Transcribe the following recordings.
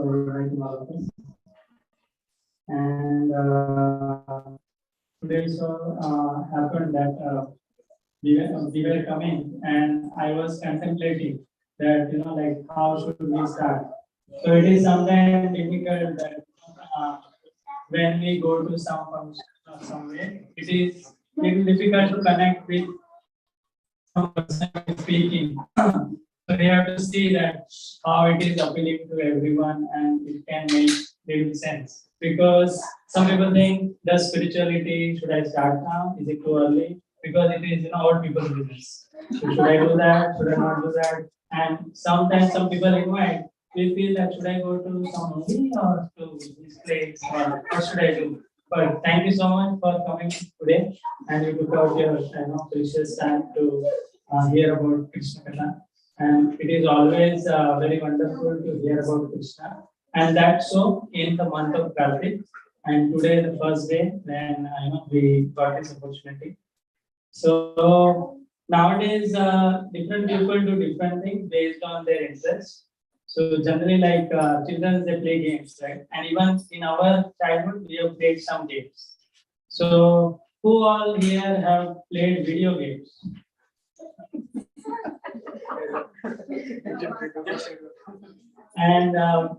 good night to all of us. And today so happened that we were coming, and I was contemplating that like how should we start. So it is sometimes difficult that when we go to some function or somewhere, it is little difficult to connect with some person speaking. So we have to see that how it is appealing to everyone and it can make little sense. Because some people think the spirituality, should I start now? Is it too early? Because it is old people's business. So should I do that? Should I not do that? And sometimes some people invite, we feel that should I go to some movie or to this place or what should I do? But thank you so much for coming today, and you took out your precious time to hear about Krishna Katha. And it is always very wonderful to hear about Krishna. And that's so in the month of Kartik. And today the first day when we got this opportunity. So nowadays different people do different things based on their interests. So generally, like children, they play games, right? And even in our childhood, we have played some games. So who all here have played video games? And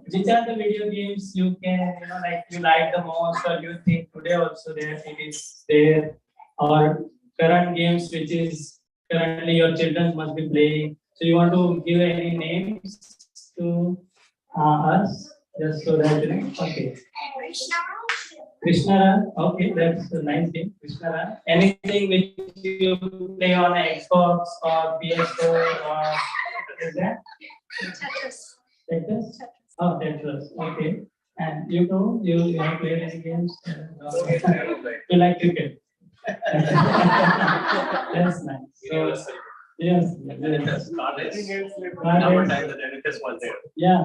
which are the video games you can, like you like the most, or you think today also there it is there, or current games which is currently your children must be playing. So you want to give any names to us, just so that okay. Krishna, okay, that's a nice game. Krishna, anything which you play on Xbox or PS4 or is that? Tetris? Oh, Tetris. Okay. And you know, you have played any games? You like cricket? That's nice. So, yes. Yeah.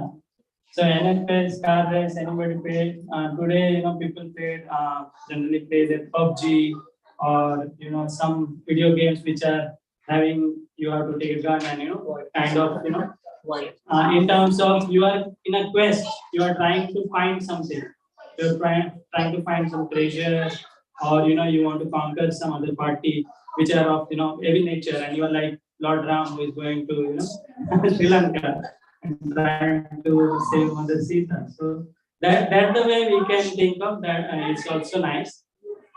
So NFS, car race, anybody played? Today, people played generally play the PUBG or some video games which are having you have to take a gun and kind of in terms of you are in a quest, you are trying to find something. You're trying to find some treasure, or you want to conquer some other party which are of heavy nature, and you are like Lord Ram who is going to Sri Lanka and trying to save Mother Sita. So that's the way we can think of that. It's also nice.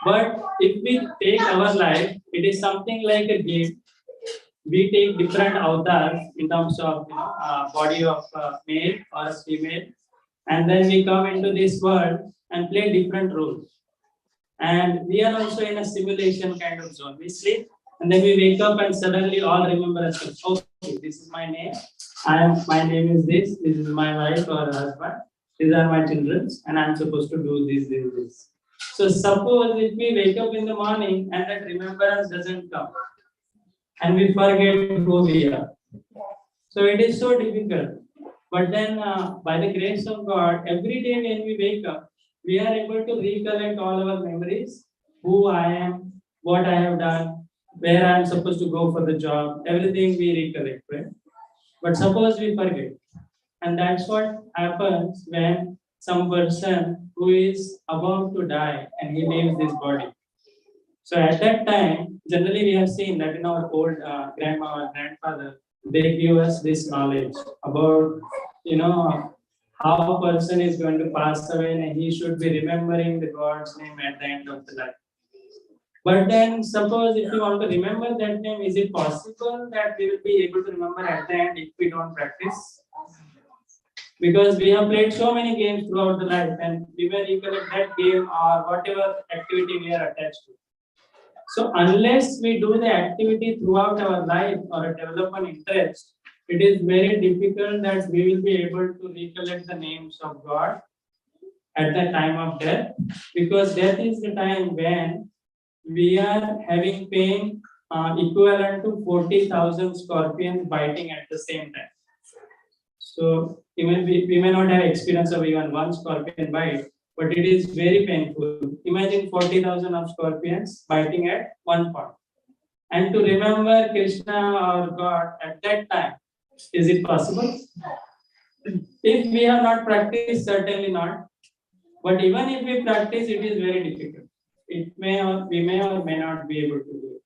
But if we take our life, it is something like a game. We take different avatars in terms of body of male or female, and then we come into this world and play different roles. And we are also in a simulation kind of zone. We sleep and then we wake up and suddenly all remember us. Okay, this is my name. My name is this. This is my wife or husband. These are my children, and I'm supposed to do this. So suppose if we wake up in the morning and that remembrance doesn't come, and we forget who we are. So it is so difficult. But then, by the grace of God, every day when we wake up, we are able to recollect all our memories, who I am, what I have done, where I am supposed to go for the job, everything we recollect, right? But suppose we forget. And that's what happens when some person who is about to die and he leaves this body. So at that time, generally we have seen that in our old grandma or grandfather, they give us this knowledge about, how a person is going to pass away and he should be remembering the God's name at the end of the life. But then suppose if you want to remember that name, is it possible that we will be able to remember at the end if we don't practice? Because we have played so many games throughout the life and we may recollect that game or whatever activity we are attached to. So unless we do the activity throughout our life or develop an interest, it is very difficult that we will be able to recollect the names of God at the time of death, because death is the time when we are having pain equivalent to 40,000 scorpions biting at the same time. So even we may not have experience of even one scorpion bite, but it is very painful. Imagine 40,000 of scorpions biting at one point. And to remember Krishna or God at that time, is it possible? If we have not practiced, certainly not. But even if we practice, it is very difficult. It may or we may or may not be able to do it.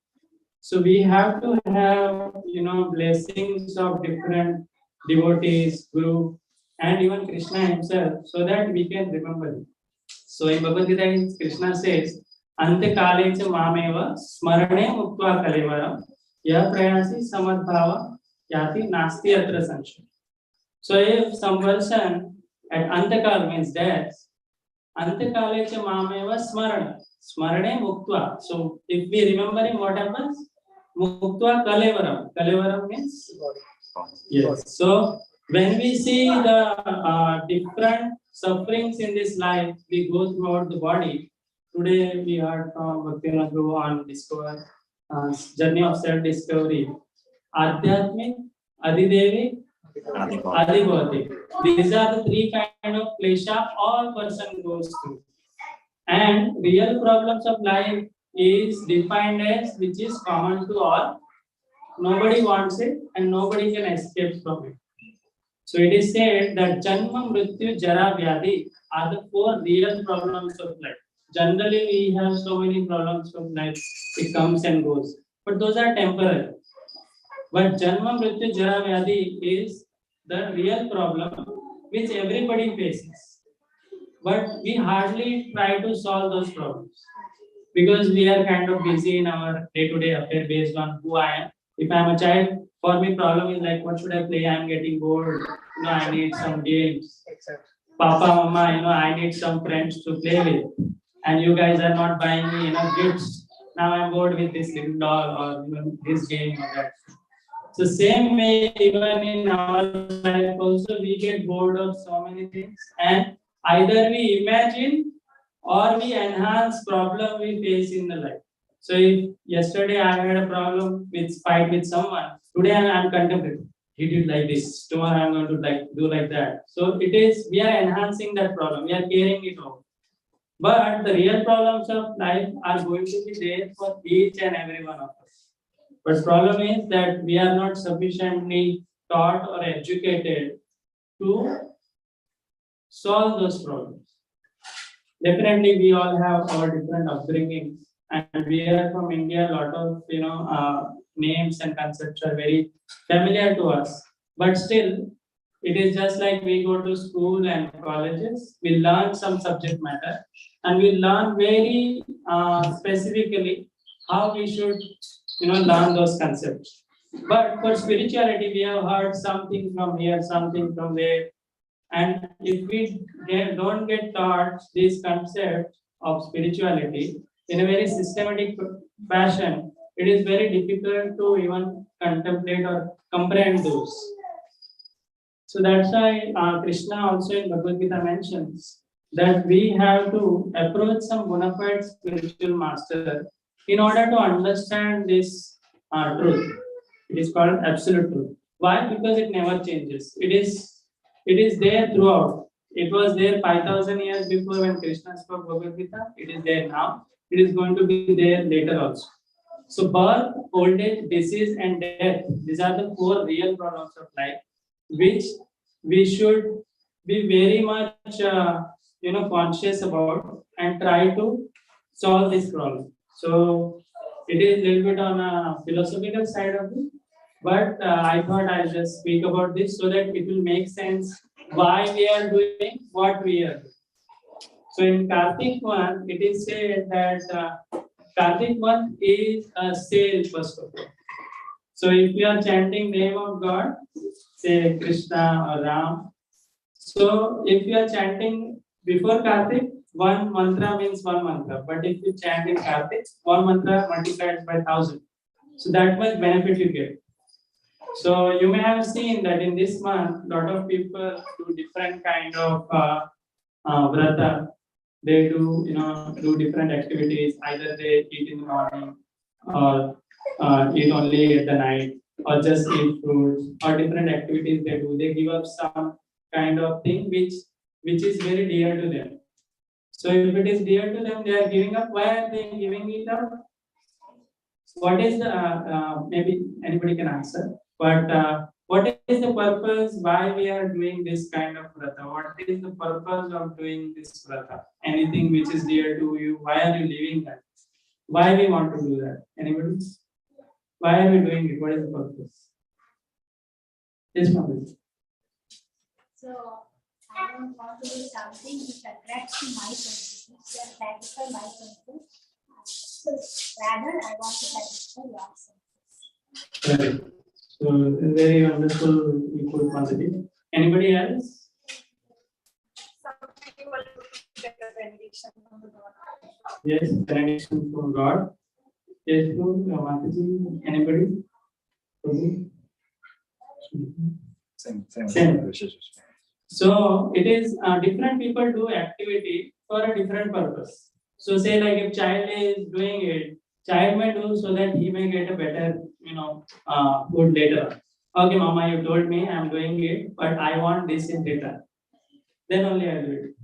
So we have to have, blessings of different devotees, guru, and even Krishna himself, so that we can remember it. So in Bhagavad Gita, Krishna says, "Ante kale cha mameva smarane muktva kalevara ya prayasi samadbhava yati nasti atra sanshaya." So if some person at Antakal means death, Antakale cha mameva smarana. Smarane muktva. So if we remember him, what happens? Muktva kalevaram. Kalevaram means? Yes. So when we see the different sufferings in this life, we go throughout the body. Today we heard from Bhaktivinoda Guru on discover journey of self-discovery. Adhyatmic, Adidevi, Adibhautik. These are the three kind of klesha all person goes through. And real problems of life is defined as which is common to all. Nobody wants it and nobody can escape from it. So it is said that Janma, Mrityu, Jara, Vyadhi are the four real problems of life. Generally, we have so many problems of life. It comes and goes. But those are temporary. But Janma, Mrityu, Jara, Vyadhi is the real problem which everybody faces. But we hardly try to solve those problems because we are kind of busy in our day-to-day affair based on who I am. If I am a child, for me problem is like what should I play? I am getting bored. I need some games. Papa, mama, I need some friends to play with. And you guys are not buying me gifts. Now I'm bored with this little doll or this game or that. So same way, even in our life also we get bored of so many things, and either we imagine or we enhance problem we face in the life. So if yesterday I had a problem with fight with someone, today I'm contemplating. He did like this. Tomorrow I'm going to do like that. So it is we are enhancing that problem. We are carrying it over. But the real problems of life are going to be there for each and every one of us. But problem is that we are not sufficiently taught or educated to solve those problems. Definitely, we all have our different upbringings, and we are from India. A lot of names and concepts are very familiar to us. But still, it is just like we go to school and colleges. We learn some subject matter, and we learn very specifically how we should learn those concepts. But for spirituality, we have heard something from here, something from there, and if we don't get taught these concepts of spirituality in a very systematic fashion, it is very difficult to even contemplate or comprehend those. So that's why Krishna also in Bhagavad Gita mentions that we have to approach some bona fide spiritual master in order to understand this truth. It is called absolute truth. Why? Because it never changes. It is there throughout. It was there 5,000 years before when Krishna spoke Bhagavad Gita. It is there now. It is going to be there later also. So birth, old age, disease, and death. These are the four real problems of life, which we should be very much conscious about and try to solve this problem. So it is a little bit on a philosophical side of it, but I thought I'll just speak about this so that it will make sense why we are doing what we are doing. So in Kartik month, it is said that Kartik month is a sale first of all. So if you are chanting name of God, say Krishna or Ram. So if you are chanting before Kartik, one mantra means one mantra. But if you chant in Kartik, one mantra multiplied by 1,000. So that much benefit you get. So you may have seen that in this month, a lot of people do different kind of vrata. They do different activities. Either they eat in the morning, or eat only at the night, or just eat fruits, or different activities they do. They give up some kind of thing which is very dear to them. So if it is dear to them, they are giving up. Why are they giving it up? What is the maybe anybody can answer? But What is the purpose why we are doing this kind of vrata? What is the purpose of doing this vrata? Anything which is dear to you, why are you living that? Why we want to do that? Anybody? Why are we doing it? What is the purpose? Yes, ma'am. So I don't want to do something which attracts to my senses, which satisfy my senses. So rather, I want to satisfy your senses. Right. So very wonderful. You put positive. Anybody else? Some people get a benediction from the God. Yes, benediction from God. Yes, Mataji. Anybody? Same. So it is different people do activity for a different purpose. So say like if child is doing it, child may do so that he may get a better, food later. Okay, mama, you told me I'm doing it, but I want this in return. Then only I do it.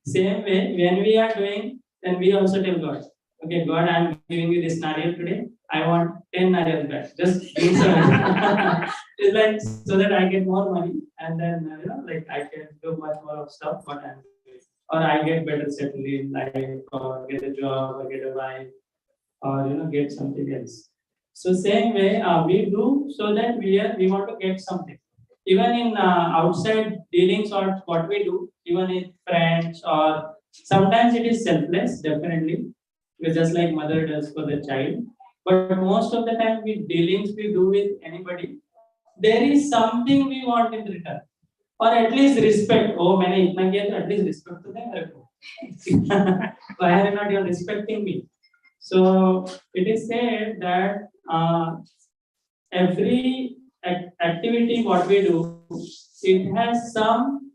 Same way, when we are doing, then we also tell God, okay, God, I'm giving you this nariyal today. I want 10 nariyal back. Just give some. It's like so that I get more money and then like I can do much more of stuff what I'm doing. Or I get better settled in life or get a job or get a wife or get something else. So same way we do so that we want to get something. Even in outside dealings or what we do, even in friends or sometimes it is selfless, definitely, because just like mother does for the child. But most of the time, with dealings we do with anybody, there is something we want in return, or at least respect. Oh, मैंने इतना किया तो at least respect तो दे मेरे को. Why are you not even respecting me? So it is said that every activity what we do, it has some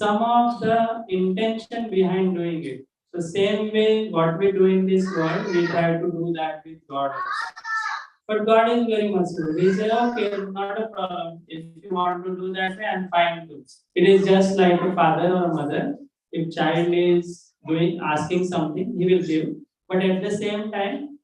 of the intention behind doing it. So same way what we do in this world, we try to do that with God. But God is very merciful. He said, okay, not a problem. If you want to do that way, I'm fine too. It is just like a father or a mother. If child is asking something, he will give. But at the same time,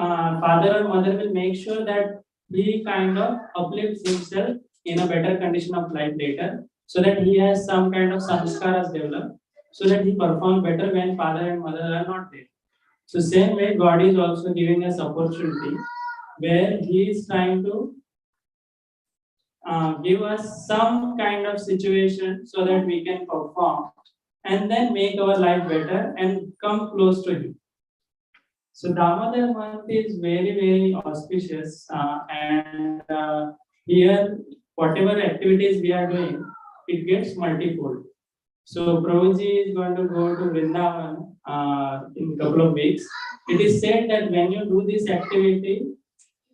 father or mother will make sure that he kind of uplifts himself in a better condition of life later, so that he has some kind of samskaras developed, so that he perform better when father and mother are not there. So same way, God is also giving us opportunity where He is trying to give us some kind of situation so that we can perform and then make our life better and come close to Him. So Damodar month is very, very auspicious, and here, whatever activities we are doing, it gets multifold. So Prabhuji is going to go to Vrindavan in a couple of weeks. It is said that when you do this activity,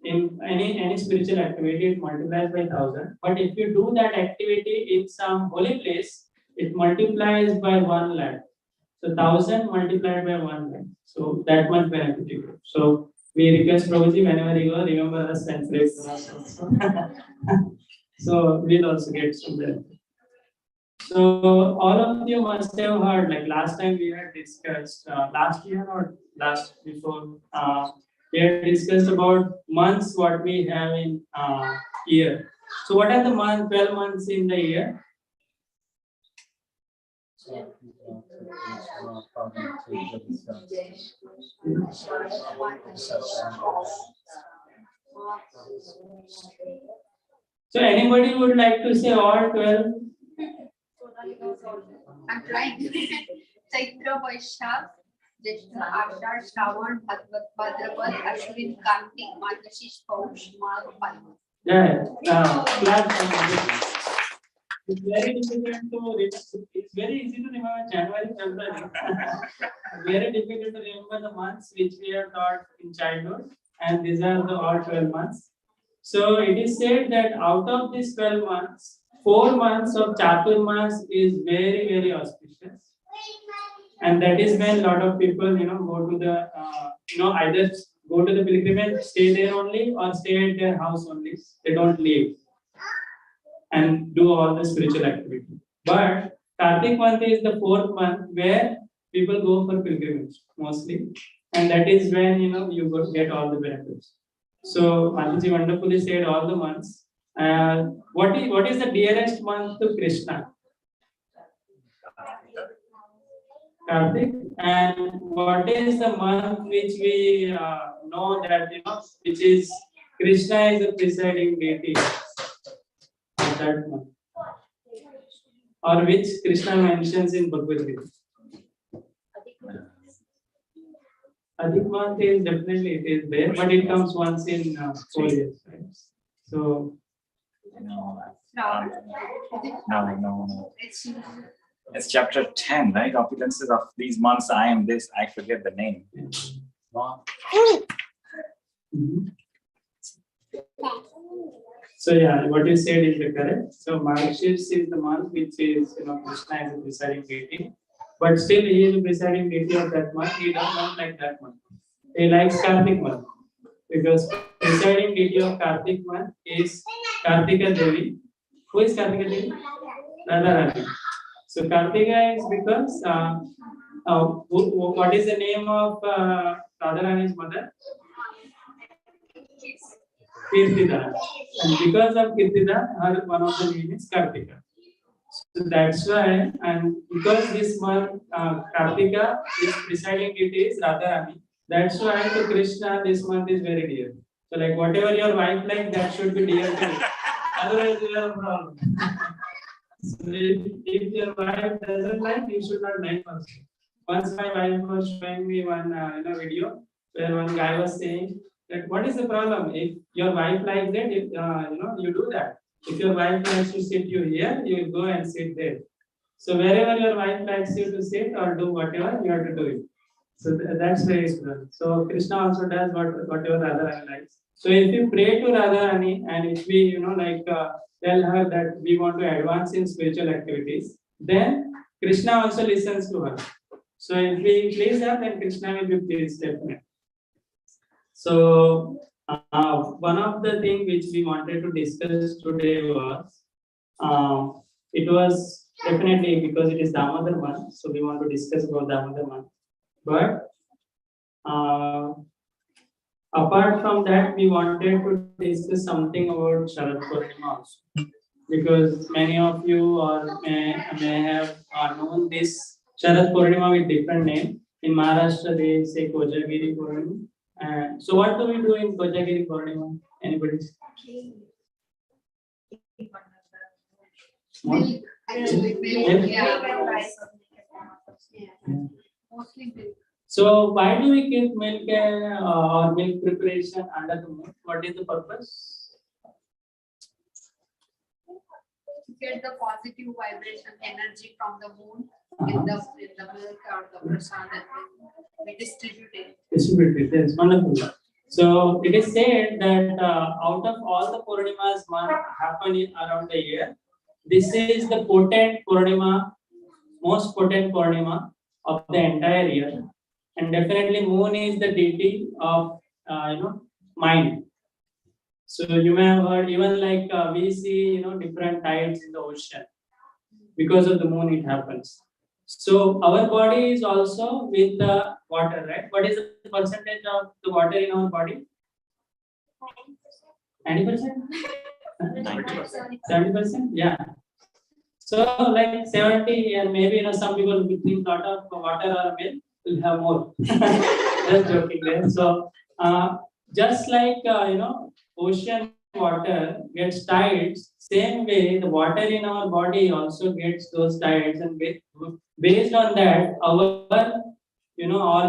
in any spiritual activity, it multiplies by 1,000. But if you do that activity in some holy place, it multiplies by 1 lakh. So 1,000 multiplied by 1 lakh. So that much benefit you get. So we request Prabhuji whenever you go, remember us and pray for us also. So we'll also get some benefit. So all of you must have heard, like last time we had discussed, last year or last before, we had discussed about months what we have in year. So what are the 12 months in the year? So anybody would like to say all 12? I'm trying. Chaitra Vaishak, Jeshta Ashar, Shravan, Bhadrapad, Ashwin, Kartik, Margashish, Paush, Magh, Phalgun. Yeah, it's very difficult to remember. It's very easy to remember January, February. Very difficult to remember the months which we are taught in childhood, and these are the all 12 months. So it is said that out of these 12 months, 4 months of Chaturmas is very, very auspicious. And that is when a lot of people, go to the, either go to the pilgrimage, stay there only, or stay at their house only. They don't leave and do all the spiritual activity. But Kartik month is the 4th month where people go for pilgrimage mostly, and that is when you get all the benefits. So Mataji wonderfully said all the months. What is the dearest month to Krishna? Kartik. And what is the month which we know that which is Krishna is the presiding deity of that month, or which Krishna mentions in Bhagavad Gita? Adhik month is definitely it is there, but it comes once in 4 years, right? So No. It's chapter 10, right? Opulences of these months, I am this, I forget the name. Mhm. So yeah, what you said is the correct. So Margashirsh is the month which is Krishna is the presiding deity, but still he is the presiding deity of that month. He does not like that month. He likes Kartik month because presiding deity of Kartik month is Kartika Devi. Who is Kartika Devi? Radharani. So Kartika is because what is the name of Radharani's mother? Kirtida. And because of Kirtida, her one of the name is Kartika. So that's why, and because this month Kartika is presiding deity is Radharani. That's why to Krishna this month is very dear. So like whatever your wife like, that should be dear to you. Otherwise you have a problem. So if your wife doesn't like, you should not like also. Once my wife was showing me one video where one guy was saying that what is the problem if your wife likes it, if you do that. If your wife likes to sit you here, you go and sit there. So wherever your wife likes you to sit or do whatever, you have to do it. So that's very good. So Krishna also does whatever Radharani likes. So if you pray to Radharani and if we tell her that we want to advance in spiritual activities, then Krishna also listens to her. So if we please her, then Krishna will be pleased definitely. So one of the things which we wanted to discuss today was it was definitely because it is Damodar month, so we want to discuss about Damodar month. But apart from that, we wanted to discuss something about Sharad Purnima also, because many of you may have known this Sharad Purnima with different name. In Maharashtra, they say Kojagiri Purnima. And so, what do we do in Kojagiri Purnima? Anybody? What? So why do we keep milk or milk preparation under the moon? What is the purpose? To get the positive vibration energy from the moon in the milk or the prasad, and we distribute it. Distribute it. Yes, wonderful. So it is said that out of all the Purnimas month happen around the year, this is the potent Purnima, most potent Purnima of the entire year. And definitely moon is the deity of mind. So you may have heard even like we see different tides in the ocean because of the moon it happens. So our body is also with the water, right? What is the percentage of the water in our body? 90%? 70%? Yeah. So like 70 and maybe some people will drink lot of water or milk will have more. Just joking there. So just like ocean water gets tides, same way the water in our body also gets those tides, and based on that our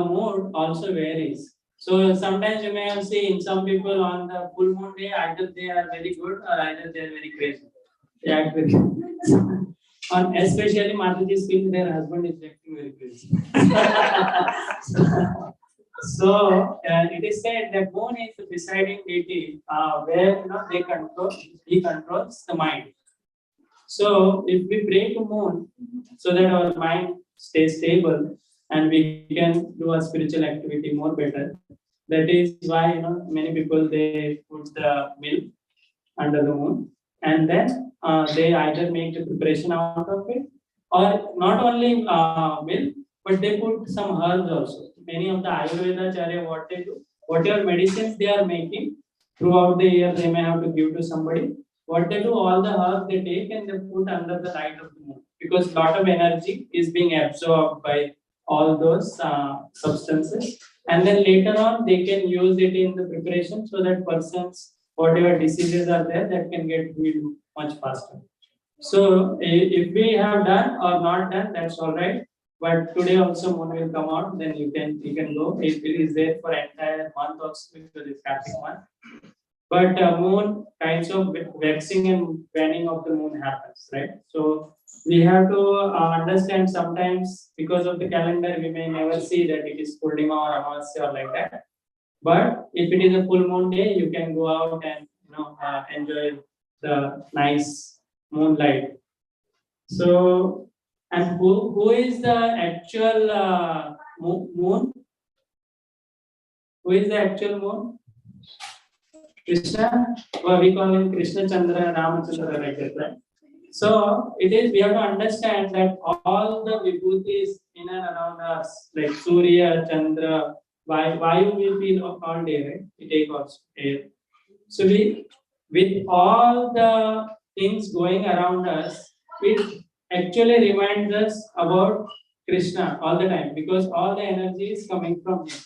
mood also varies. So sometimes you may have seen some people on the full moon day, either they are very good or either they are very crazy. They act very and especially Mataji's feel their husband is acting very crazy. So it is said that moon is the presiding deity where he controls the mind. So if we pray to moon so that our mind stays stable and we can do a spiritual activity more better, that is why many people they put the milk under the moon, and then they either make the preparation out of it, or not only milk, but they put some herbs also. Many of the Ayurveda Charya, what they do, whatever medicines they are making throughout the year, they may have to give to somebody. what they do, all the herbs they take and they put under the light of the moon, because lot of energy is being absorbed by all those substances, and then later on they can use it in the preparation so that persons whatever diseases are there that can get healed much faster. So if we have done or not done, that's all right. But today also moon will come out, then you can go. It is there for entire month also because it's Kartik month. But moon kinds of waxing and waning of the moon happens, right? So we have to understand sometimes because of the calendar we may never see that it is Purnima or Amavasya or like that. But if it is a full moon day, you can go out and enjoy the nice moonlight. So, and who is the actual moon? Who is the actual moon? Krishna, or we call him Krishna Chandra, Ramachandra, like that, right? So it is, we have to understand that all the vibhutis in and around us, like Surya, Chandra, why we feel all day, right? We take also air. So we, with all the things going around us, it actually reminds us about Krishna all the time because all the energy is coming from him.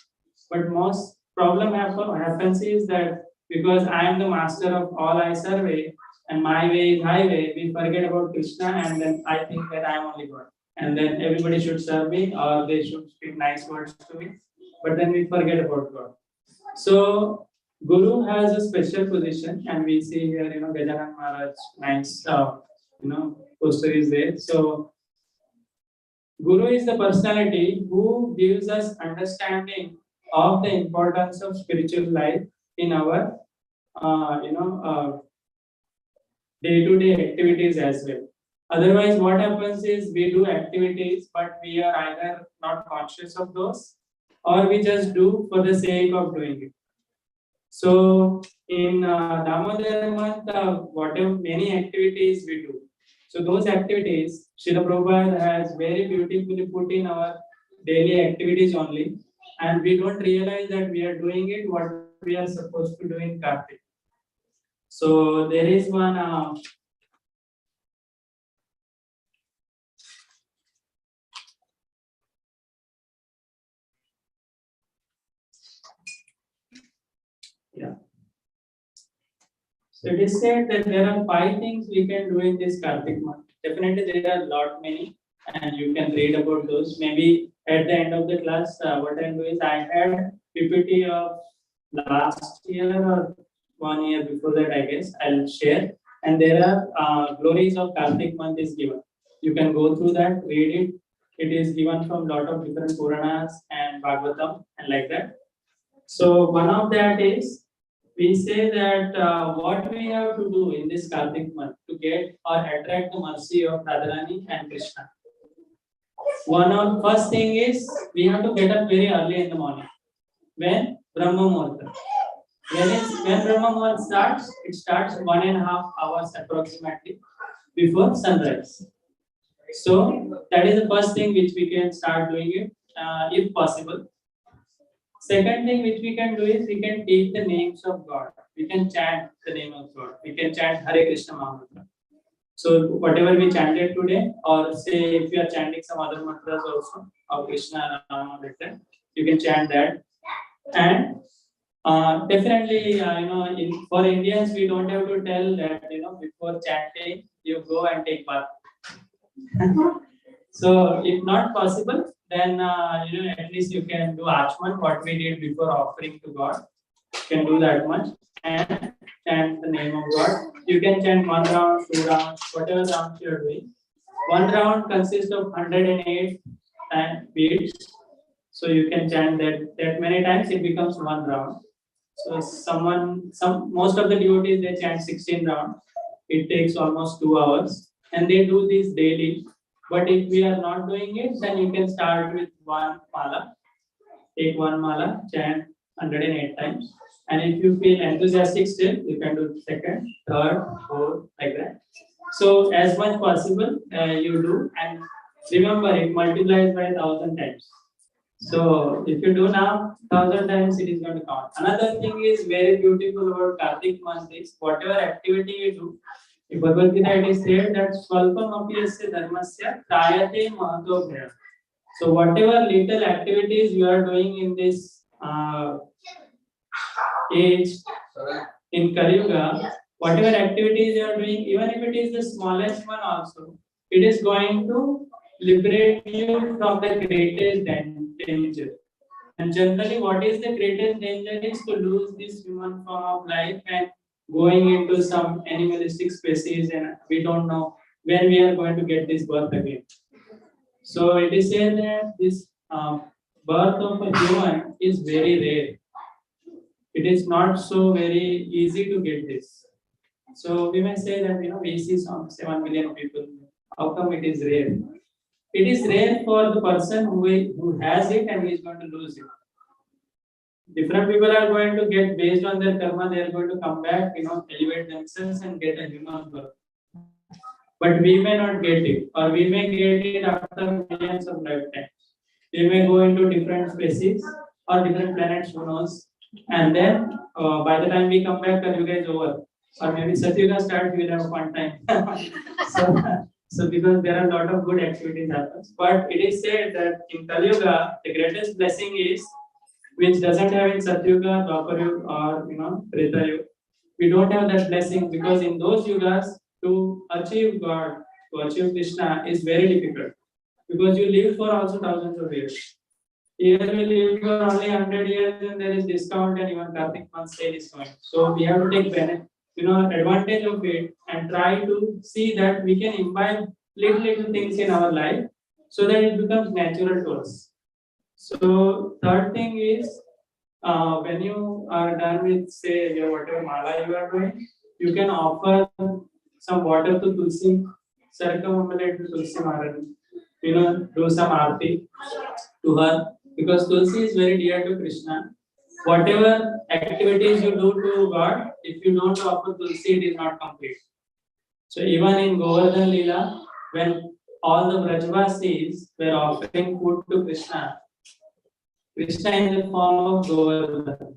But most problem happens is that because I am the master of all I survey and my way is highway, we forget about Krishna and then I think that I am only God. And then everybody should serve me or they should speak nice words to me. But then we forget about God. So Guru has a special position, and we see here, Gajanan Maharaj, nice, poster is there. So Guru is the personality who gives us understanding of the importance of spiritual life in our, day-to-day activities as well. Otherwise, what happens is we do activities, but we are either not conscious of those, or we just do for the sake of doing it. So in Damodar month, whatever many activities we do. So those activities, Srila Prabhupada has very beautifully put in our daily activities only, and we don't realize that we are doing it what we are supposed to do in Kartik. So there is one. Yeah. So it is said that there are 5 things we can do in this Kartik month. Definitely there are a lot many, and you can read about those. Maybe at the end of the class, what I'll do is I had PPT of last year or 1 year before that, I guess. I'll share. And there are glories of Kartik month is given. You can go through that, read it. It is given from lot of different Puranas and Bhagavatam and like that. So one of that is we say that what we have to do in this Kartik month to get or attract the mercy of Radharani and Krishna. One of first thing is we have to get up very early in the morning. When Brahma Muhurta. When Brahma Muhurta starts, it starts 1.5 hours approximately before sunrise. So that is the first thing which we can start doing it if possible. Second thing which we can do is we can take the names of God. We can chant the name of God. We can chant Hare Krishna Mahamantra. So whatever we chanted today, or say if we are chanting some other mantras also of Krishna, Rama, etc., you can chant that. And definitely, for Indians, we don't have to tell that before chanting you go and take bath. So if not possible, then at least you can do Achman, what we did before offering to God. You can do that much and chant the name of God. You can chant 1 round, 2 rounds, whatever rounds you are doing. 1 round consists of 108 beats. So you can chant that many times, it becomes 1 round. So most of the devotees, they chant 16 rounds. It takes almost 2 hours, and they do this daily. But if we are not doing it, then you can start with 1 mala. Take 1 mala, chant 108 times. And if you feel enthusiastic still, you can do second, third, fourth, like that. So as much possible you do, and remember it multiplies by 1,000 times. So if you do now, 1,000 times it is going to count. Another thing is very beautiful about Kartik month is whatever activity you do, in Bhagavad Gita it is said that Swalpam apyasya dharmasya trayate mahato bhaya. So whatever little activities you are doing in this age in Kali Yuga, whatever activities you are doing, even if it is the smallest one also, it is going to liberate you from the greatest danger. And generally, what is the greatest danger is to lose this human form of life and going into some animalistic species, and we don't know when we are going to get this birth again. So it is said that this birth of a human is very rare. It is not so very easy to get this. So we may say that we see some 7 million people. How come it is rare? It is rare for the person who has it and is going to lose it. Different people are going to get based on their karma, they are going to come back, elevate themselves and get a human birth. But we may not get it, or we may get it after millions of lifetimes. We may go into different species or different planets, who knows. And then by the time we come back, Kali Yuga is over. Or maybe Satyuga starts, we will have one time. so because there are a lot of good activities happens. But it is said that in Kali Yuga, the greatest blessing is, which doesn't have in Satyuga, Dwapar Yuga, or Treta Yuga. We don't have that blessing because in those yugas, to achieve God, to achieve Krishna is very difficult. Because you live for also thousands of years. Here we live for only 100 years and there is discount and even Kartik month sale is going. So we have to take advantage of it and try to see that we can imbibe little things in our life so that it becomes natural to us. So third thing is when you are done with say whatever mala you are doing, you can offer some water to Tulsi, circumambulate to Tulsi Maharaj, do some aarti to her because Tulsi is very dear to Krishna. Whatever activities you do to God, if you don't offer Tulsi, it is not complete. So even in Govardhan Leela, when all the Brajvasis were offering food to Krishna in the form of Govardhan.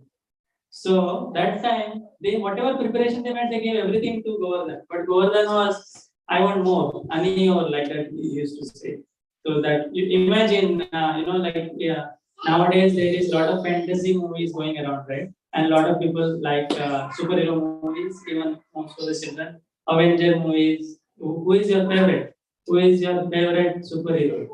So that time, they whatever preparation they made, they gave everything to Govardhan. But Govardhan was, I want more, ani or like that he used to say. So that you imagine, nowadays there is a lot of fantasy movies going around, right? And a lot of people like superhero movies, even most of the children, Avenger movies. Who is your favorite? Who is your favorite superhero?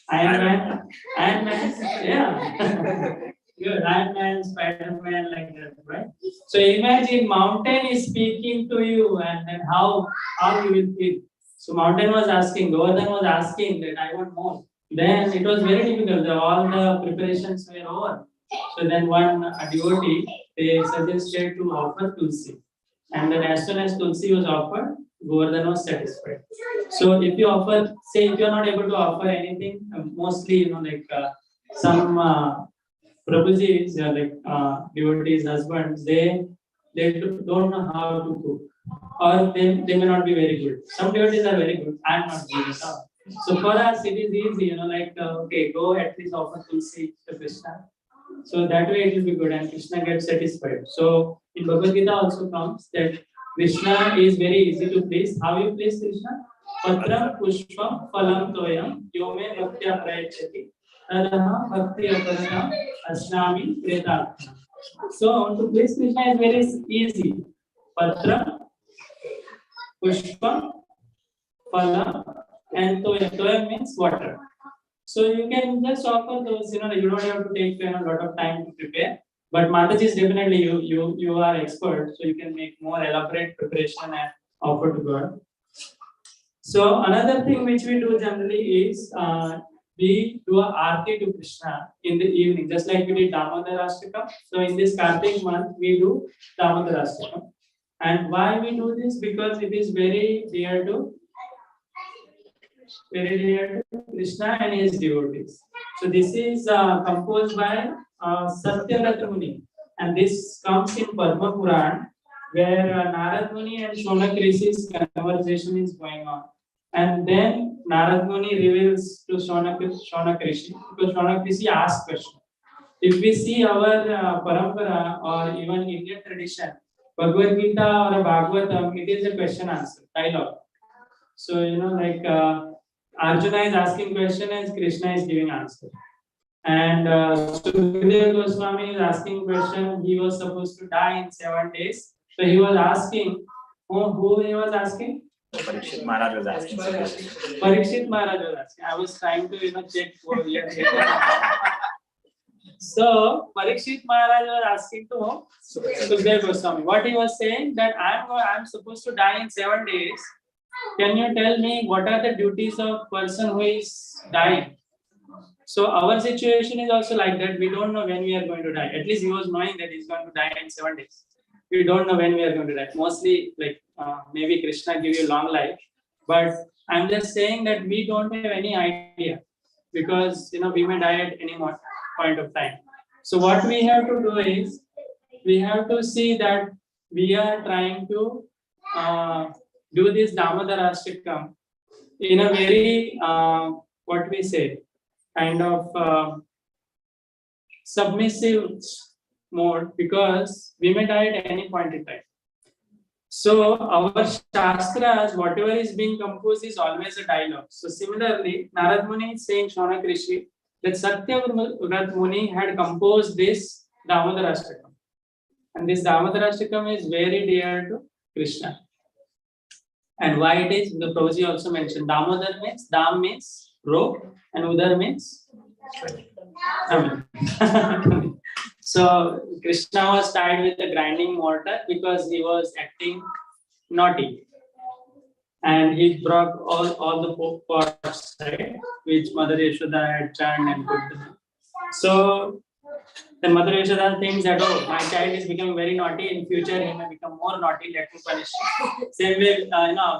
Iron Man. Iron Man. Yeah. Good. Iron Man, Spider Man, like that, right? So imagine mountain is speaking to you, and then how you will feel. So mountain was asking, Govardhan was asking that I want more. Then it was very difficult. All the preparations were over. So then one devotee they suggested to offer Tulsi, and then as soon as Tulsi was offered, Govardhan was satisfied. So if you offer, say if you are not able to offer anything, mostly some. Prabhuji is devotees, husbands, they don't know how to cook, or they may not be very good. Some devotees are very good. I am not good at all. So for us, it is easy, okay, go at least offer Tulsi to Krishna. So that way it will be good, and Krishna gets satisfied. So in Bhagavad Gita also comes that Krishna is very easy to please. How you please Krishna? Patram pushpam phalam toyam yome bhaktya prayachati. Tadaha bhakti aparana asnami preta. So to please Krishna is very easy. Patra, pushpa, phala, and toyam. Toyam means water. So you can just offer those. You don't have to take a lot of time to prepare. But Mataji is definitely you are expert, so you can make more elaborate preparation and offer to God. So another thing which we do generally is we do a aarti to Krishna in the evening, just like we did Damodar Katha. So in this Kartik month, we do Damodar Katha. And why we do this? Because it is very dear to Krishna and his devotees. So this is composed by Satyavrata Muni, and this comes in Padma Puran, where Narad Muni and Shonak Rishi's conversation is going on. And then Narad Muni reveals to Shaunak Rishi, because Shaunak Rishi asks question. If we see our parampara or even Indian tradition, Bhagavad Gita or a Bhagavatam, it is a question answer dialogue. So like Arjuna is asking question and Krishna is giving answer. And Sukadeva Goswami is asking question. He was supposed to die in 7 days. So he was asking, who he was asking? Parikshit Maharaj was asking. Parikshit Maharaj was asking. I was trying to check what he had written. So Parikshit Maharaj was asking to Sukadeva Goswami. What he was saying, that I'm supposed to die in 7 days. Can you tell me what are the duties of person who is dying? So our situation is also like that. We don't know when we are going to die. At least he was knowing that he's going to die in 7 days. We don't know when we are going to die. Mostly, like maybe Krishna give you long life, but I'm just saying that we don't have any idea, because we may die at any point of time. So what we have to do is we have to see that we are trying to do this Damodar Ashtakam in a very what we say, kind of submissive mode, because we may die at any point in time. So our Shastras, whatever is being composed is always a dialogue. So similarly, Narad Muni is saying Shaunak Rishi that Satyavrat Muni had composed this Damodar Ashtakam. And this Damodar Ashtakam is very dear to Krishna. And why it is, the Prabhuji also mentioned, Damodar means, Dam means rope, and Udar means So Krishna was tied with a grinding mortar because he was acting naughty. And he broke all the pots, right, which Mother Yashoda had churned and put to them. So then Mother Yashoda thinks that, oh, my child is becoming very naughty. In future, he may become more naughty. Let me punish him. Same way,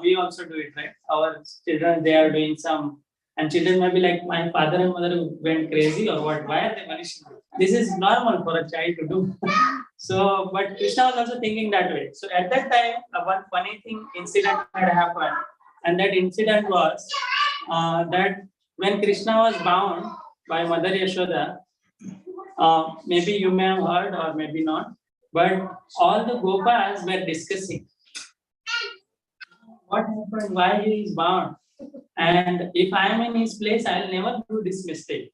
we also do it, right? Our children, they are doing some, and children may be like, my father and mother went crazy or what? Why are they punishing me? This is normal for a child to do. So, but Krishna was also thinking that way. So at that time, one funny incident had happened, and that incident was that when Krishna was bound by Mother Yashoda, maybe you may have heard or maybe not, but all the Gopas were discussing what happened, why he is bound, and if I am in his place, I'll never do this mistake.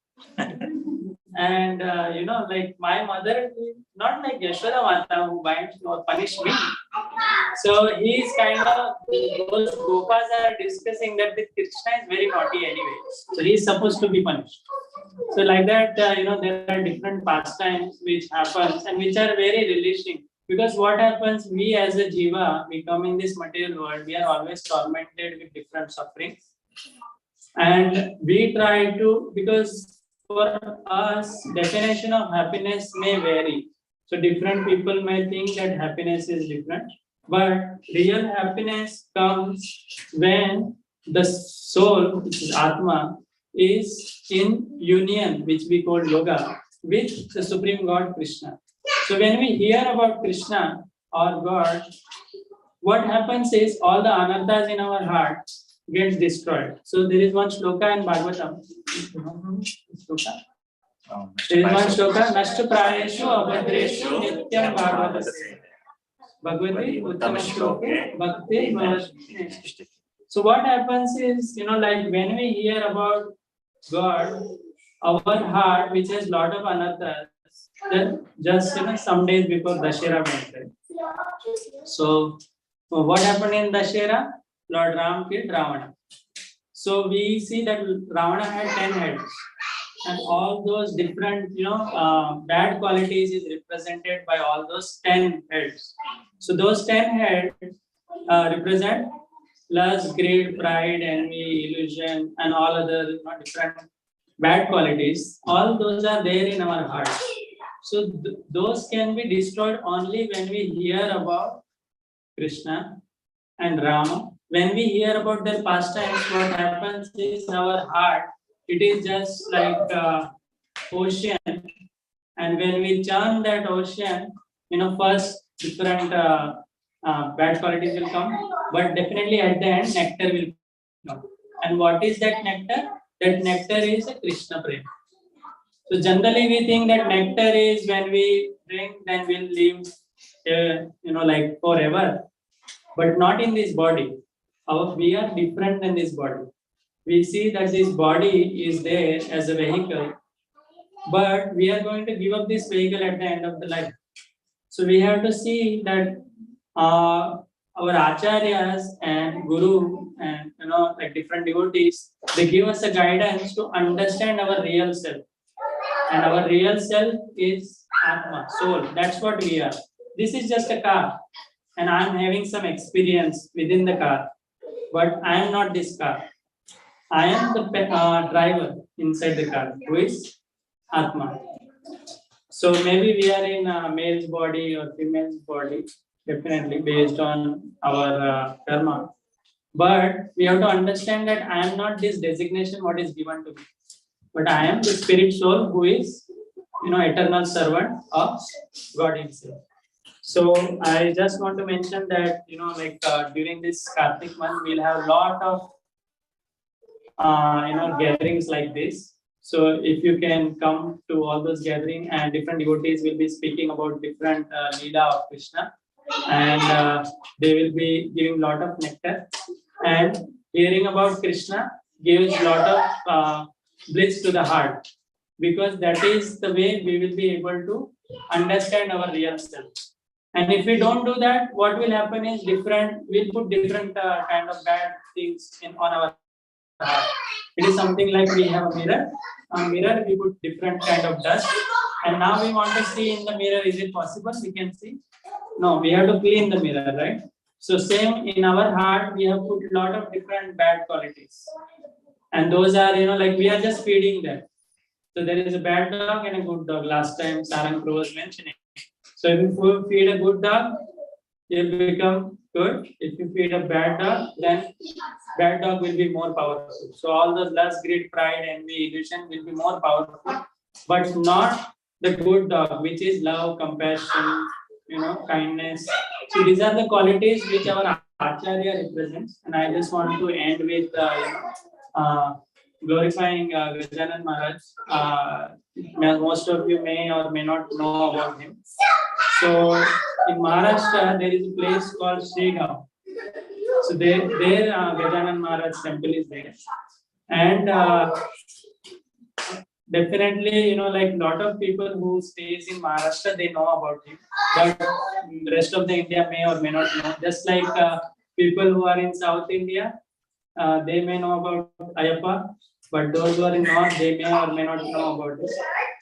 And like my mother, not like Yashoda Mata who binds or punish me. So he is kind of, those Gopas are discussing that the Krishna is very naughty anyway, so he is supposed to be punished. So like that, there are different pastimes which happens and which are very relishing. Because what happens, we as a jiva, we come in this material world, we are always tormented with different sufferings. And we try to, because for us, definition of happiness may vary. So different people may think that happiness is different. But real happiness comes when the soul, which is Atma, is in union, which we call yoga, with the Supreme God Krishna. So when we hear about Krishna or God, what happens is all the anarthas in our heart gets destroyed. So there is one shloka in Bhagavatam. Shloka? There is one shloka, Nashta Prayeshu Abhadreshu Nityam Bhagavata Bhagavati Uttama Shloke Bhakti. So what happens is, like when we hear about God, our heart, which has lot of anarthas, then just some days before Dashera went, right? So what happened in Dashera? Lord Ram killed Ravana. So we see that Ravana had 10 heads, and all those different bad qualities is represented by all those 10 heads. So those 10 heads represent lust, greed, pride, envy, illusion, and all other different bad qualities. All those are there in our heart. So those can be destroyed only when we hear about Krishna and Rama. When we hear about their pastimes, what happens is our heart, it is just like ocean. And when we churn that ocean, first different bad qualities will come, but definitely at the end, nectar will No. And what is that nectar? That nectar is a Krishna Prem. So generally we think that nectar is when we drink, then we'll live, like forever. But not in this body. We are different than this body. We see that this body is there as a vehicle, but we are going to give up this vehicle at the end of the life. So we have to see that our acharyas and guru and like different devotees, they give us a guidance to understand our real self. And our real self is Atma, soul. That's what we are. This is just a car, and I'm having some experience within the car, but I am not this car. I am the driver inside the car, who is Atma. So maybe we are in a male's body or female's body, definitely based on our karma. But we have to understand that I am not this designation what is given to me, but I am the spirit soul who is, eternal servant of God Himself. So I just want to mention that, during this Kartik month, we'll have a lot of, gatherings like this. So if you can come to all those gatherings, and different devotees will be speaking about different Leela of Krishna, and they will be giving lot of nectar, and hearing about Krishna gives lot of bliss to the heart, because that is the way we will be able to understand our real self. And if we don't do that, what will happen is we'll put different kind of bad things on our heart. It is something like we have a mirror. On mirror, we put different kind of dust. And now we want to see in the mirror, is it possible? We can see. No, we have to clean the mirror, right? So same in our heart, we have put a lot of different bad qualities. And those are, like we are just feeding them. So there is a bad dog and a good dog. Last time Sarang Pro was mentioning. So if you feed a good dog, you'll become good. If you feed a bad dog, then bad dog will be more powerful. So all those lust, greed, pride, envy, illusion will be more powerful, but not the good dog, which is love, compassion, kindness. So these are the qualities which our Acharya represents. And I just want to end with glorifying Gajanan Maharaj. Most of you may or may not know about him. So in Maharashtra, there is a place called Srigaon. So there Gajanan Maharaj temple is there. And definitely, like lot of people who stays in Maharashtra, they know about him. But the rest of the India may or may not know. Just like people who are in South India, they may know about Ayappa, but those who are in North, they may or may not know about it.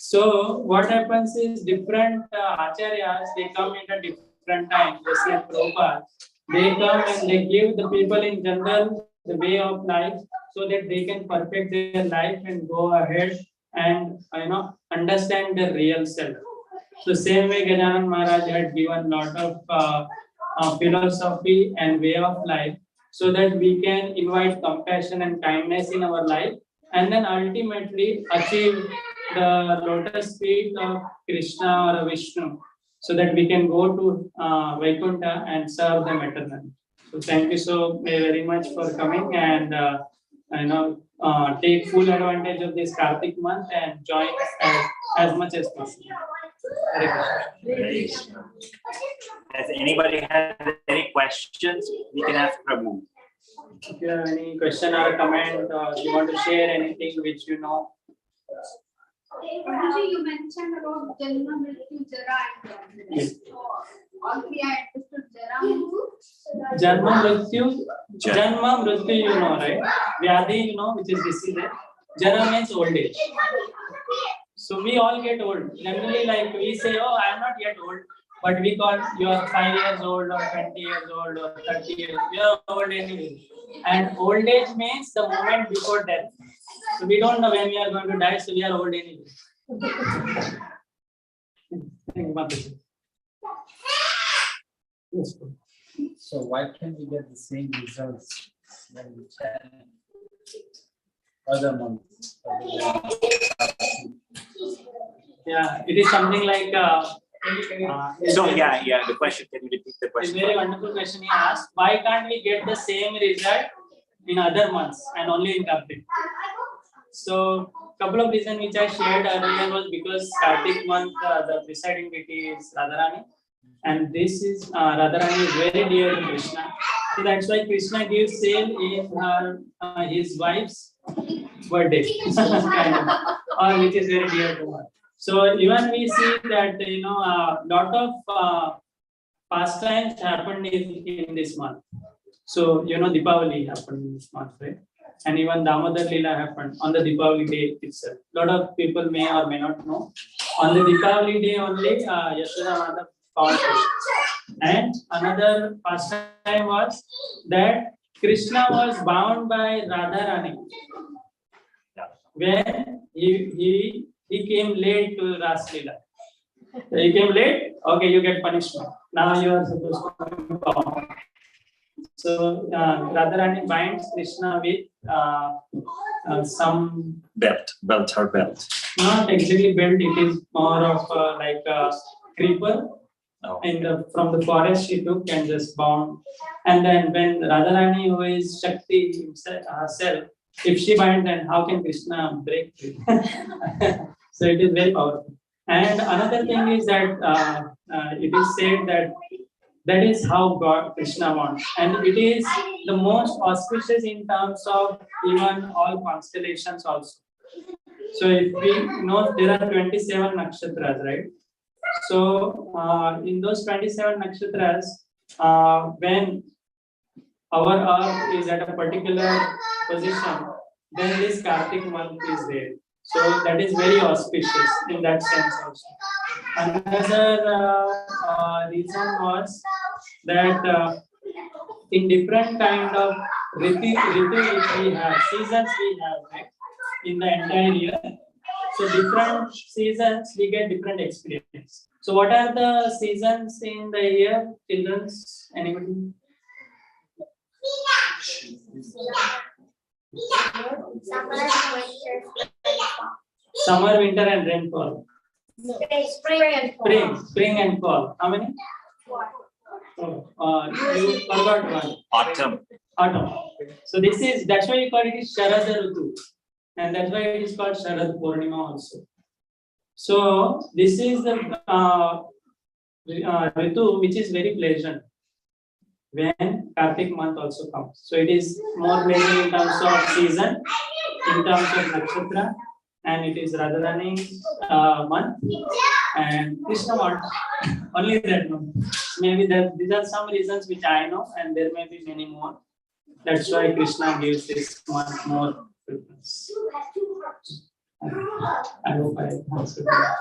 So what happens is different acharyas, they come in a different time. Just like Prabhupada, they come and they give the people in general the way of life so that they can perfect their life and go ahead and understand their real self. So same way Gajanan Maharaj had given lot of philosophy and way of life, so that we can invite compassion and kindness in our life, and then ultimately achieve the lotus feet of Krishna or Vishnu, so that we can go to Vaikuntha and serve them eternally. So thank you so very much for coming, and take full advantage of this Kartik month and join us as much as possible. Hare Krishna. Does anybody have any questions? We can ask Prabhu. If you have any question or comment, or you want to share anything which you know. You mentioned about Janma, Mrityu, Jara, and Yes. all three I understood. Jara means Janma, Mrityu, you know, right? Vyadhi, which is disease. Jara means old age. So we all get old. Generally, like we say, oh, I am not yet old. But we call you are 5 years old or 20 years old or 30 years. You are old anyway. And old age means the moment before death. So we don't know when we are going to die, so we are old anyway. So why can't we get the same results when we can other months? Yeah, it is something like. So the question. Can you repeat the It's a question? very wonderful question he asked. Why can't we get the same result in other months and only in Kartik. So couple of reasons which I shared earlier was because Kartik month the presiding deity is Radharani, and this is Radharani is very dear to Krishna. So that's why Krishna gives sale in her his wife's birthday, kind of, or which is very dear to her. So even we see that lot of pastimes happened in this month. So Deepavali happened in this month, right? And even Damodar Leela happened on the Deepavali day itself. A lot of people may or may not know. On the Deepavali day only, Yashoda Mata found Krishna. And another pastime was that Krishna was bound by Radharani when he came late to Ras Leela. He came late. Okay, you get punishment. Now you are supposed to be bound. So Radharani binds Krishna with some belt. Not exactly belt. It is more of like a creeper. Oh. From the forest she took and just bound. And then when Radharani, who is Shakti herself, if she binds, then how can Krishna break free? So it is very powerful. And another thing is that it is said that is how God Krishna wants, and it is the most auspicious in terms of even all constellations also. So if we know there are 27 nakshatras, right? So in those 27 nakshatras, when our earth is at a particular position, then this Kartik month is there. So that is very auspicious in that sense also. Another reason was that in different kind of ritu which we have, seasons we have, right, in the entire year. So different seasons we get different experience. So what are the seasons in the year, children's? Anybody? Summer, winter, and rainfall. Spring and fall. How many? You forgot one. Autumn. So that's why you call it Sharad Ritu, and that's why it is called Sharad Purnima also. So this is the Ritu which is very pleasant when Kartik month also comes. So it is more pleasant in terms of season, in terms of nakshatra, and it is Radharani month and Krishna month. Only that month. Maybe these are some reasons which I know, and there may be many more. That's why Krishna gives this month more preference. I hope I answered that.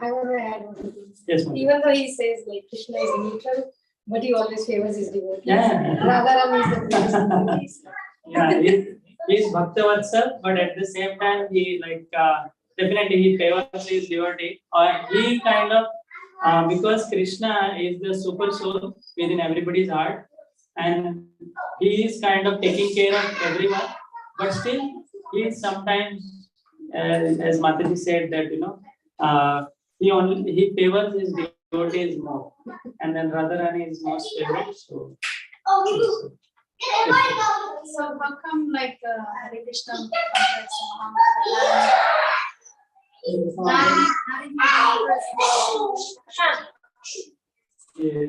I want to add one thing. Yes, ma'am. Even though he says like Krishna is neutral, but he always favors his devotees. Yeah. Radharani is the greatest devotees. Yeah, he is Bhakta Vatsal, but at the same time, he definitely he favors his devotee, or he kind of because Krishna is the super soul within everybody's heart, and he is kind of taking care of everyone, but still he is sometimes, as Mataji said, that he favors his devotees more, and then Radharani is most favorite. So how come Hare Krishna? Yeah.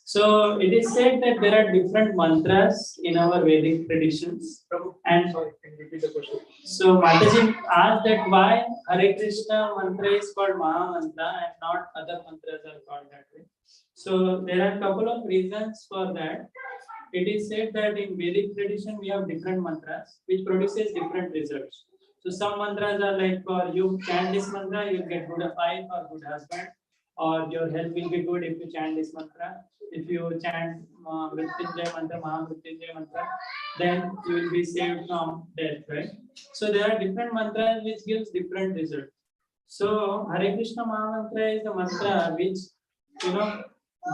So it is said that there are different mantras in our Vedic traditions. And sorry, can you repeat the question? So Mataji asked that why Hare Krishna mantra is called Maha Mantra and not other mantras are called that way. So there are a couple of reasons for that. It is said that in Vedic tradition we have different mantras which produces different results. So some mantras are like for you chant this mantra, you get good wife or good husband, or your health will be good if you chant this mantra. If you chant Mrityunjay mantra, Mahamrityunjay mantra, then you will be saved from death, right? So there are different mantras which gives different results. So Hare Krishna Mahamantra is the mantra which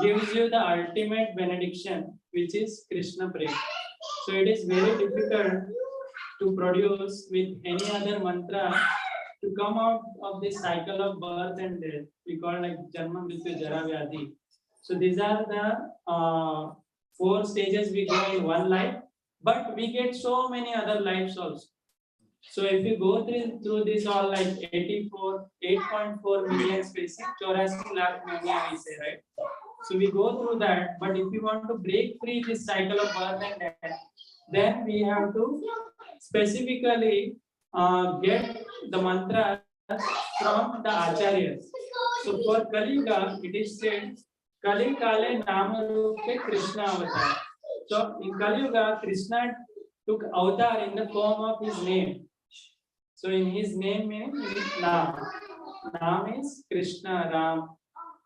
gives you the ultimate benediction, which is Krishna Prem. So it is very difficult to produce with any other mantra to come out of this cycle of birth and death. We call like Janma Mrityu Jara Vyadhi. So these are the 4 stages we go in one life, but we get so many other lives also. So if you go through this all like 8.4 million species, 84 lakh million we say, right? So we go through that, but if you want to break free this cycle of birth and death, then we have to specifically get the mantra from the acharyas. So for Kali Yuga, it is said, Kali Kale Namarupe Krishna Avatar. So in Kali Yuga, Krishna took avatar in the form of his name. So in his name means Nam. Nam is Krishna, Ram.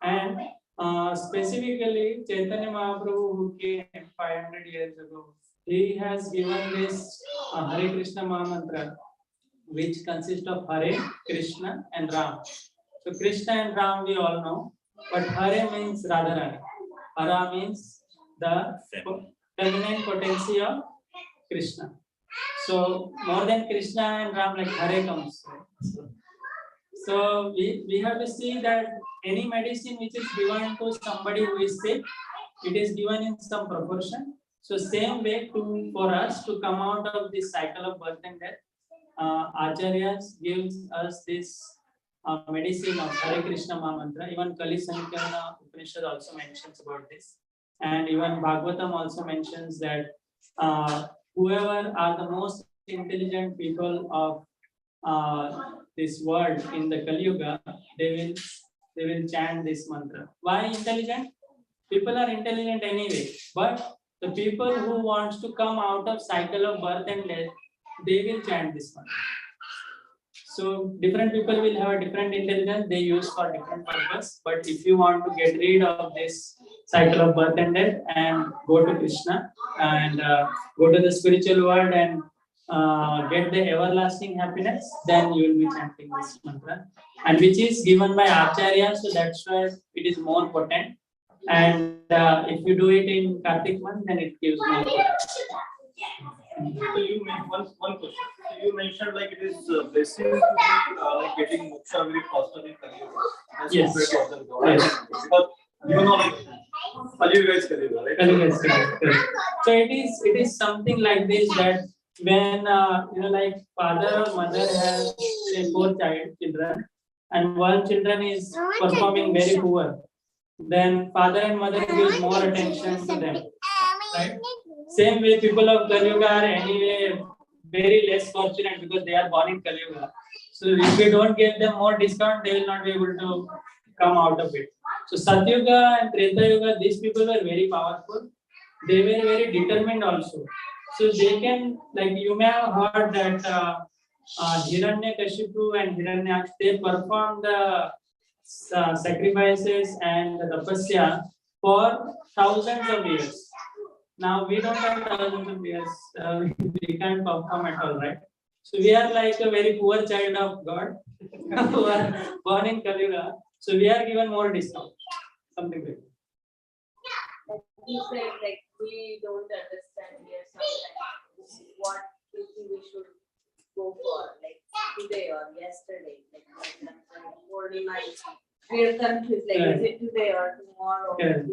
And specifically, Chaitanya Mahaprabhu, who came 500 years ago, he has given this Hare Krishna Mahamantra, which consists of Hare, Krishna, and Ram. So Krishna and Ram we all know, but Hare means Radharani. Hara means the feminine potency of Krishna. So more than Krishna and Ram, like Hare comes. Right? So we have to see that any medicine which is given to somebody who is sick, it is given in some proportion. So same way for us to come out of this cycle of birth and death, Acharyas gives us this medicine of Hare Krishna Mahamantra. Even Kali Sankarana Upanishad also mentions about this. And even Bhagavatam also mentions that whoever are the most intelligent people of this world in the Kali Yuga, they will chant this mantra. Why intelligent? People are intelligent anyway, but the people who wants to come out of cycle of birth and death, they will chant this mantra. So different people will have a different intelligence they use for different purpose. But if you want to get rid of this cycle of birth and death and go to Krishna and go to the spiritual world and get the everlasting happiness, then you will be chanting this mantra, and which is given by Acharya, so that's why it is more potent. And if you do it in Kartik month, then it gives more potent. So you make one question. So you mentioned like it is blessing to be like getting moksha very faster in Kali Yuga as Yes. compared to other gods. Yes. Because you know like Kali Yuga is Kali Yuga, right? Correct. So it is something like this, that when like father or mother has say 4 children, and one children is performing very poor, then father and mother gives more attention to them, right? Same way, people of Kali Yuga are anyway very less fortunate because they are born in Kali Yuga. So if we don't give them more discount, they will not be able to come out of it. So Satyuga and Treta Yuga, these people were very powerful. They were very determined also. So they can, like you may have heard that Hiranyakashipu and Hiranyaksha, they performed the sacrifices and the tapasya for thousands of years. Now we don't have thousands of years. We can't perform at all, right? So we are like a very poor child of God who are born in Kali Yuga. So we are given more discount, something like that. You said like we don't understand here sometimes what we should go for, like today or yesterday. Like for example, morning night. We are confused, like is it today or tomorrow? Yeah.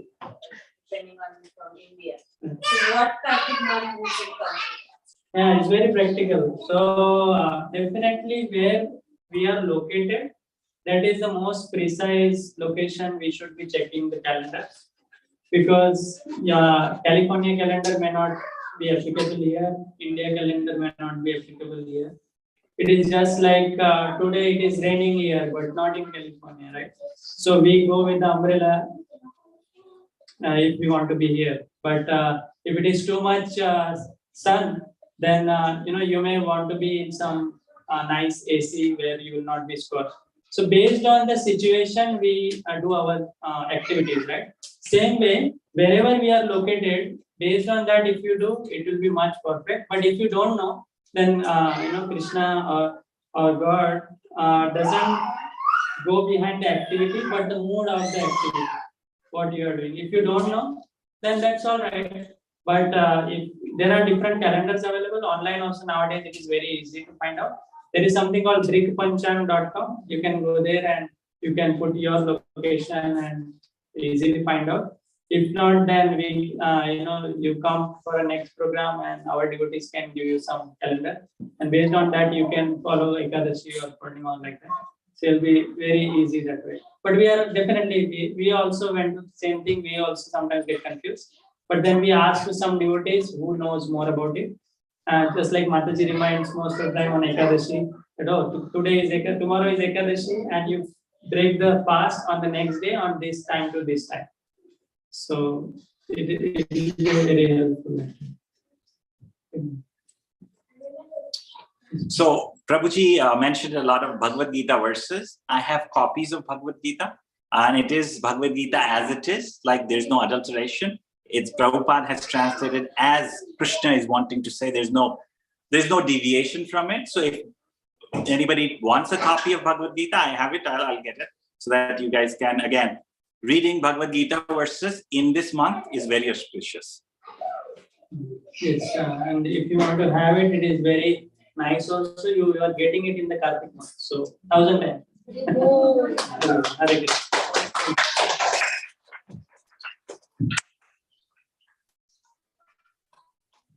Depending on from India. So what Kartik month we should come? Yeah, it's very practical. So definitely where we are located, that is the most precise location we should be checking the calendar, because California calendar may not be applicable here, India calendar may not be applicable here. It is just like today it is raining here, but not in California, right? So we go with the umbrella if we want to be here. But if it is too much sun, then you may want to be in some nice AC where you will not be scorched. So based on the situation, we do our activities, right? Same way, wherever we are located, based on that, if you do, it will be much perfect. But if you don't know, then Krishna or God doesn't go behind the activity, but the mood of the activity, what you are doing. If you don't know, then that's all right. But if there are different calendars available online also nowadays, it is very easy to find out. There is something called drikpanchang.com. You can go there and you can put your location and easily find out. If not, then we, you come for a next program and our devotees can give you some calendar. And based on that, you can follow Ekadashi or Purnima like that. So it'll be very easy that way. But we are definitely, we also went to the same thing. We also sometimes get confused. But then we ask to some devotees who knows more about it. Just like Mataji reminds most of the time on Ekadashi, that today is Ekadashi, tomorrow is Ekadashi, and you break the fast on the next day on this time to this time. So it is very helpful. So Prabhuji mentioned a lot of Bhagavad Gita verses. I have copies of Bhagavad Gita, and it is Bhagavad Gita as it is, like there's no adulteration. It's Prabhupada has translated as Krishna is wanting to say. There's no deviation from it. So if anybody wants a copy of Bhagavad Gita, I have it. I'll get it so that you guys can, again, reading Bhagavad Gita verses in this month is very auspicious. Yes, and if you want to have it, it is very nice. Also, you are getting it in the Kartik month. So 1000 times. Hare Krishna.